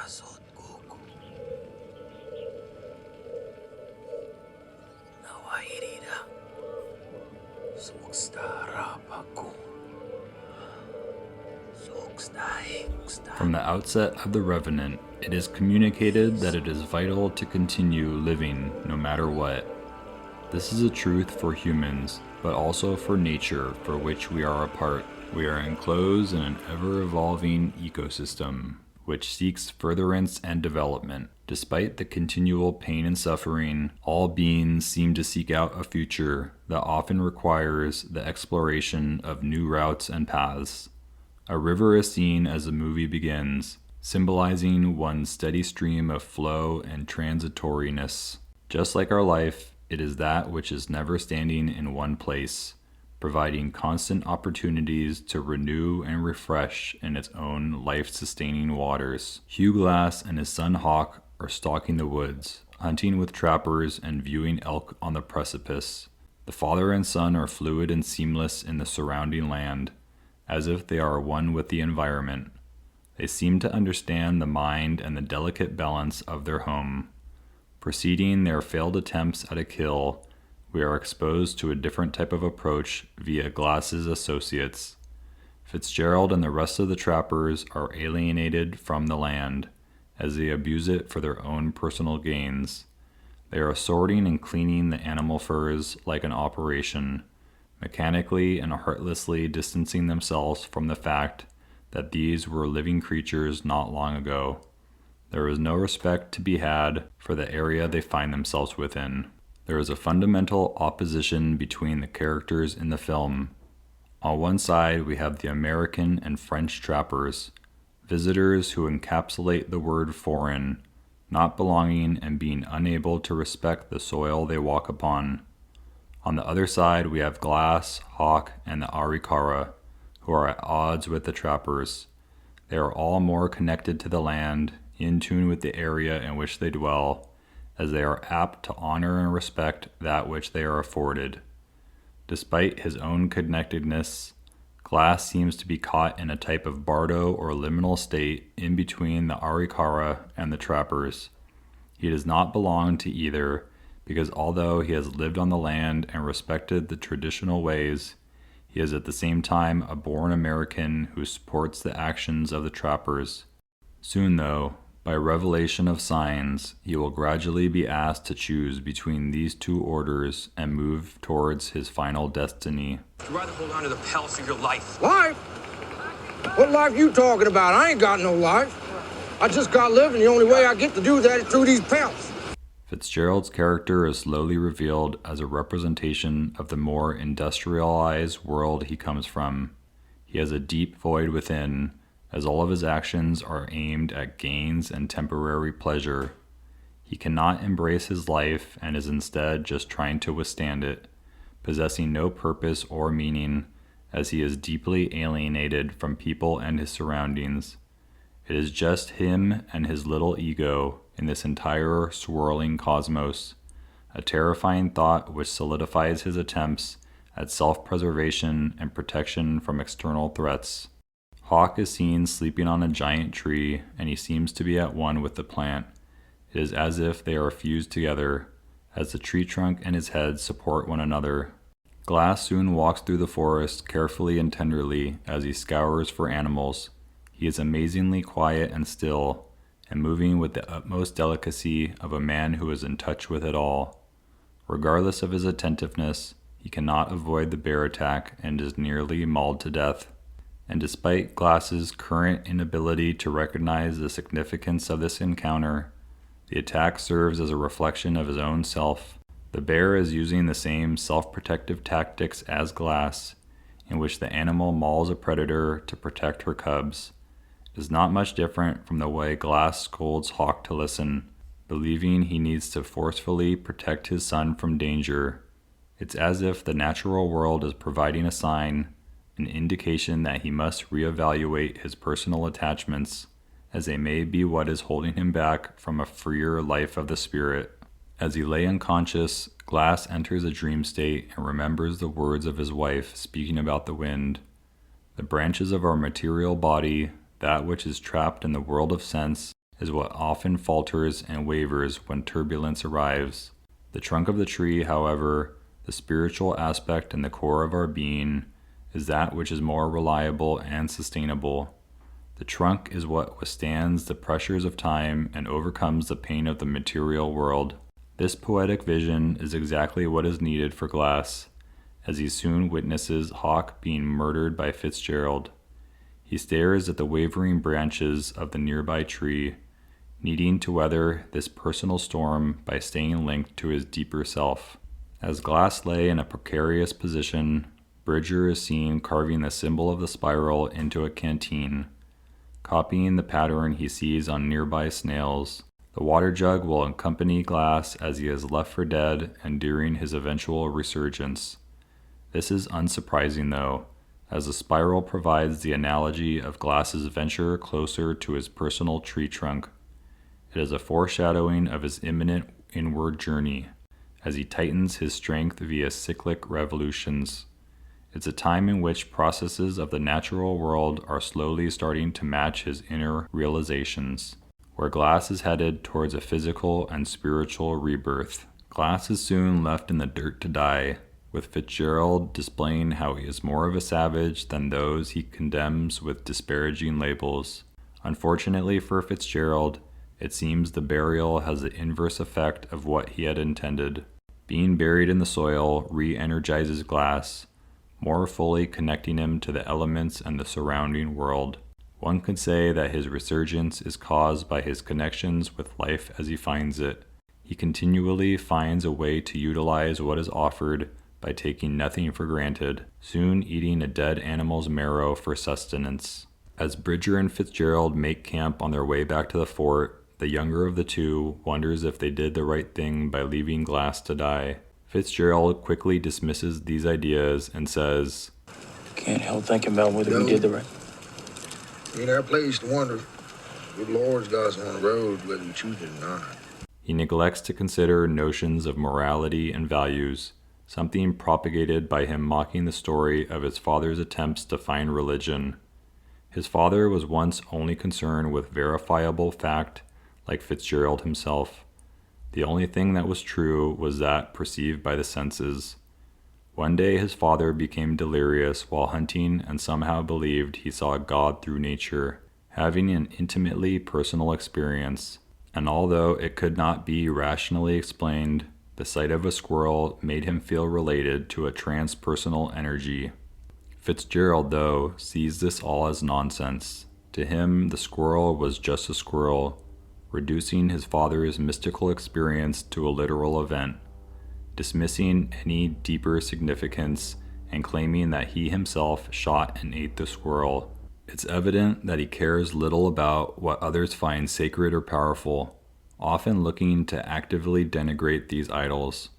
Nasod kuko. Nawairida. Sukstara baku. From the outset of the Revenant, it is communicated that it is vital to continue living no matter what. This is a truth for humans, but also for nature for which we are a part. We are enclosed in an ever-evolving ecosystem, which seeks furtherance and development. Despite the continual pain and suffering, all beings seem to seek out a future that often requires the exploration of new routes and paths. A river is seen as the movie begins, symbolizing one steady stream of flow and transitoriness. Just like our life, it is that which is never standing in one place, providing constant opportunities to renew and refresh in its own life-sustaining waters. Hugh Glass and his son Hawk are stalking the woods, hunting with trappers and viewing elk on the precipice. The father and son are fluid and seamless in the surrounding land, as if they are one with the environment. They seem to understand the mind and the delicate balance of their home. Preceding their failed attempts at a kill, we are exposed to a different type of approach via Glass's associates. Fitzgerald and the rest of the trappers are alienated from the land, as they abuse it for their own personal gains. They are sorting and cleaning the animal furs like an operation, mechanically and heartlessly distancing themselves from the fact that these were living creatures not long ago. There is no respect to be had for the area they find themselves within. There is a fundamental opposition between the characters in the film. On one side, we have the American and French trappers, visitors who encapsulate the word foreign, not belonging and being unable to respect the soil they walk upon. On the other side, we have Glass, Hawk, and the Arikara, who are at odds with the trappers. They are all more connected to the land, in tune with the area in which they dwell, as they are apt to honor and respect that which they are afforded. Despite his own connectedness, Glass seems to be caught in a type of bardo or liminal state in between the Arikara and the trappers. He does not belong to either, because although he has lived on the land and respected the traditional ways, he is at the same time a born American who supports the actions of the trappers. Soon, though, by revelation of signs, he will gradually be asked to choose between these two orders and move towards his final destiny. You'd rather hold on to the palace of your life. Life? What life you talking about? I ain't got no life. I just got living. The only way I get to do that is through these pelts. Fitzgerald's character is slowly revealed as a representation of the more industrialized world he comes from. He has a deep void within, as all of his actions are aimed at gains and temporary pleasure. He cannot embrace his life and is instead just trying to withstand it, possessing no purpose or meaning, as he is deeply alienated from people and his surroundings. It is just him and his little ego in this entire swirling cosmos, a terrifying thought which solidifies his attempts at self-preservation and protection from external threats. Hawk is seen sleeping on a giant tree, and he seems to be at one with the plant. It is as if they are fused together, as the tree trunk and his head support one another. Glass soon walks through the forest carefully and tenderly as he scours for animals. He is amazingly quiet and still, and moving with the utmost delicacy of a man who is in touch with it all. Regardless of his attentiveness, he cannot avoid the bear attack and is nearly mauled to death. And despite Glass's current inability to recognize the significance of this encounter, the attack serves as a reflection of his own self. The bear is using the same self-protective tactics as Glass, in which the animal mauls a predator to protect her cubs. It is not much different from the way Glass scolds Hawk to listen, believing he needs to forcefully protect his son from danger. It's as if the natural world is providing a sign, an indication that he must reevaluate his personal attachments, as they may be what is holding him back from a freer life of the spirit. As he lay unconscious, Glass enters a dream state and remembers the words of his wife speaking about the wind. The branches of our material body, that which is trapped in the world of sense, is what often falters and wavers when turbulence arrives. The trunk of the tree, however, the spiritual aspect and the core of our being, is that which is more reliable and sustainable. The trunk is what withstands the pressures of time and overcomes the pain of the material world. This poetic vision is exactly what is needed for Glass, as he soon witnesses Hawk being murdered by Fitzgerald. He stares at the wavering branches of the nearby tree, needing to weather this personal storm by staying linked to his deeper self. As Glass lay in a precarious position, Bridger is seen carving the symbol of the spiral into a canteen, copying the pattern he sees on nearby snails. The water jug will accompany Glass as he is left for dead and during his eventual resurgence. This is unsurprising though, as the spiral provides the analogy of Glass's venture closer to his personal tree trunk. It is a foreshadowing of his imminent inward journey, as he tightens his strength via cyclic revolutions. It's a time in which processes of the natural world are slowly starting to match his inner realizations, where Glass is headed towards a physical and spiritual rebirth. Glass is soon left in the dirt to die, with Fitzgerald displaying how he is more of a savage than those he condemns with disparaging labels. Unfortunately for Fitzgerald, it seems the burial has the inverse effect of what he had intended. Being buried in the soil re-energizes Glass, more fully connecting him to the elements and the surrounding world. One could say that his resurgence is caused by his connections with life as he finds it. He continually finds a way to utilize what is offered by taking nothing for granted, soon eating a dead animal's marrow for sustenance. As Bridger and Fitzgerald make camp on their way back to the fort, the younger of the two wonders if they did the right thing by leaving Glass to die. Fitzgerald quickly dismisses these ideas and says, "Can't help thinking about whether we did the right." Ain't our place to wonder. Good Lord's got us on the road whether we choose it or not. He neglects to consider notions of morality and values, something propagated by him mocking the story of his father's attempts to find religion. His father was once only concerned with verifiable fact, like Fitzgerald himself. The only thing that was true was that perceived by the senses. One day his father became delirious while hunting and somehow believed he saw God through nature, having an intimately personal experience. And although it could not be rationally explained, the sight of a squirrel made him feel related to a transpersonal energy. Fitzgerald, though, sees this all as nonsense. To him, the squirrel was just a squirrel, reducing his father's mystical experience to a literal event, dismissing any deeper significance and claiming that he himself shot and ate the squirrel. It's evident that he cares little about what others find sacred or powerful, often looking to actively denigrate these idols.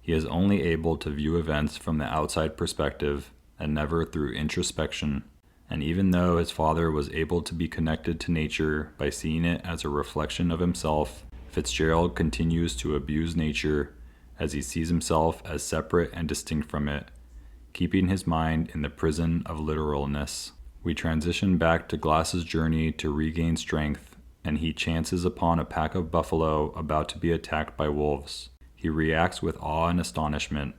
He is only able to view events from the outside perspective and never through introspection. And even though his father was able to be connected to nature by seeing it as a reflection of himself, Fitzgerald continues to abuse nature as he sees himself as separate and distinct from it, keeping his mind in the prison of literalness. We transition back to Glass's journey to regain strength, and he chances upon a pack of buffalo about to be attacked by wolves. He reacts with awe and astonishment,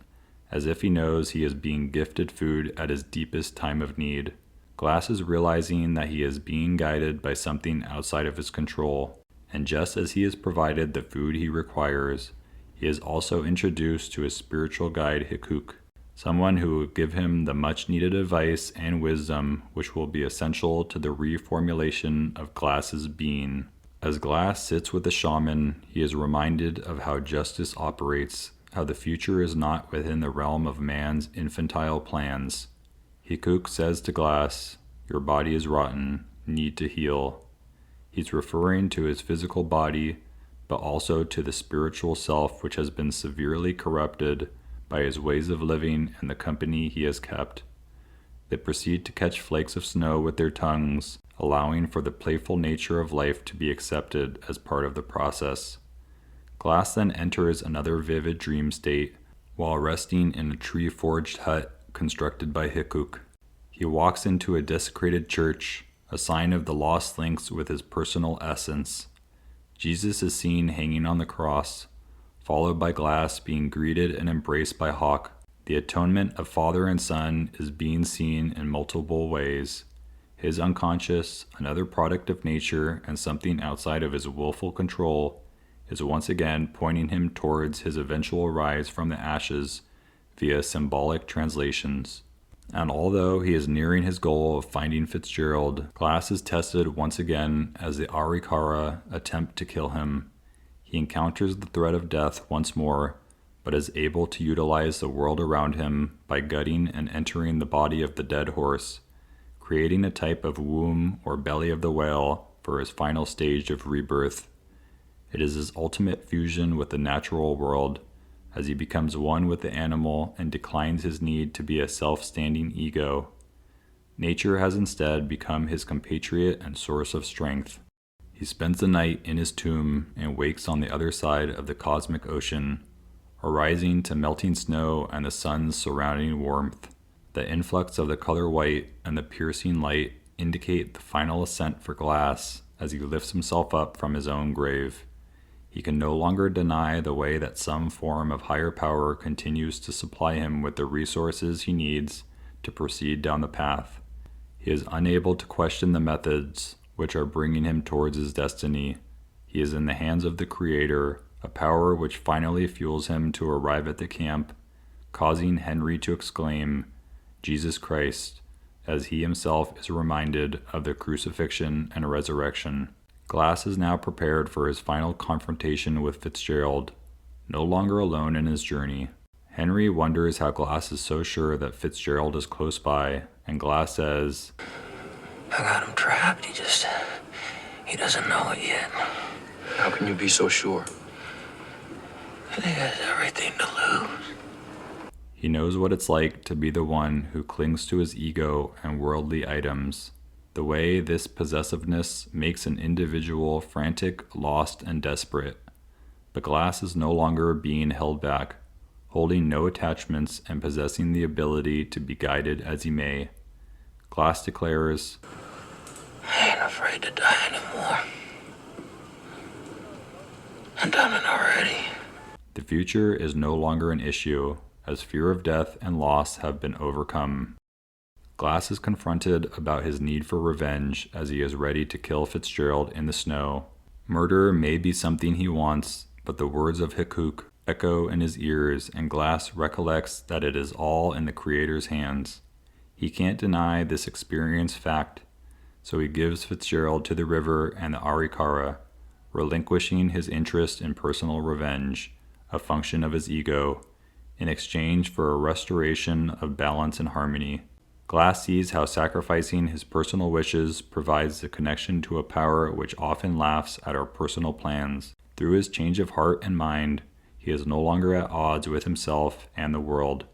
as if he knows he is being gifted food at his deepest time of need. Glass is realizing that he is being guided by something outside of his control, and just as he is provided the food he requires, he is also introduced to his spiritual guide Hikuk, someone who will give him the much-needed advice and wisdom which will be essential to the reformulation of Glass's being. As Glass sits with the shaman, he is reminded of how justice operates, how the future is not within the realm of man's infantile plans. Hikuk says to Glass, "Your body is rotten, need to heal." He's referring to his physical body, but also to the spiritual self which has been severely corrupted by his ways of living and the company he has kept. They proceed to catch flakes of snow with their tongues, allowing for the playful nature of life to be accepted as part of the process. Glass then enters another vivid dream state while resting in a tree-forged hut constructed by Hikuk. He walks into a desecrated church, a sign of the lost links with his personal essence. Jesus is seen hanging on the cross, followed by Glass being greeted and embraced by Hawk. The atonement of Father and Son is being seen in multiple ways. His unconscious, another product of nature and something outside of his willful control, is once again pointing him towards his eventual rise from the ashes via symbolic translations. And although he is nearing his goal of finding Fitzgerald, Glass is tested once again as the Arikara attempt to kill him. He encounters the threat of death once more, but is able to utilize the world around him by gutting and entering the body of the dead horse, creating a type of womb or belly of the whale for his final stage of rebirth. It is his ultimate fusion with the natural world, as he becomes one with the animal and declines his need to be a self-standing ego. Nature has instead become his compatriot and source of strength. He spends the night in his tomb and wakes on the other side of the cosmic ocean, arising to melting snow and the sun's surrounding warmth. The influx of the color white and the piercing light indicate the final ascent for Glass as he lifts himself up from his own grave. He can no longer deny the way that some form of higher power continues to supply him with the resources he needs to proceed down the path. He is unable to question the methods which are bringing him towards his destiny. He is in the hands of the Creator, a power which finally fuels him to arrive at the camp, causing Henry to exclaim, "Jesus Christ," as he himself is reminded of the crucifixion and resurrection. Glass is now prepared for his final confrontation with Fitzgerald, no longer alone in his journey. Henry wonders how Glass is so sure that Fitzgerald is close by, and Glass says, I got him trapped. He doesn't know it yet. How can you be so sure? He has everything to lose. he knows what it's like to be the one who clings to his ego and worldly items. The way this possessiveness makes an individual frantic, lost, and desperate. But Glass is no longer being held back, holding no attachments and possessing the ability to be guided as he may. Glass declares, I ain't afraid to die anymore. I've done it already. the future is no longer an issue, as fear of death and loss have been overcome. Glass is confronted about his need for revenge as he is ready to kill Fitzgerald in the snow. Murder may be something he wants, but the words of Hikuk echo in his ears, and Glass recollects that it is all in the Creator's hands. He can't deny this experienced fact, so he gives Fitzgerald to the river and the Arikara, relinquishing his interest in personal revenge, a function of his ego, in exchange for a restoration of balance and harmony. Glass sees how sacrificing his personal wishes provides the connection to a power which often laughs at our personal plans. Through his change of heart and mind, he is no longer at odds with himself and the world,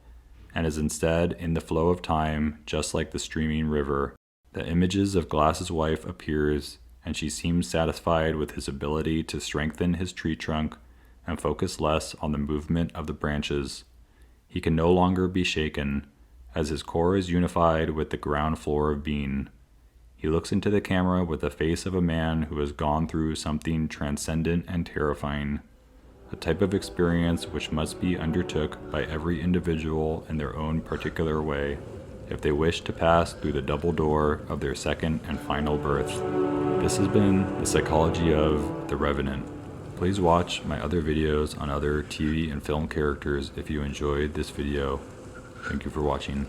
and is instead in the flow of time, just like the streaming river. The images of Glass's wife appears, and she seems satisfied with his ability to strengthen his tree trunk and focus less on the movement of the branches. He can no longer be shaken, as his core is unified with the ground floor of being. He looks into the camera with the face of a man who has gone through something transcendent and terrifying, a type of experience which must be undertook by every individual in their own particular way, if they wish to pass through the double door of their second and final birth. This has been The Psychology of The Revenant. Please watch my other videos on other TV and film characters if you enjoyed this video. Thank you for watching.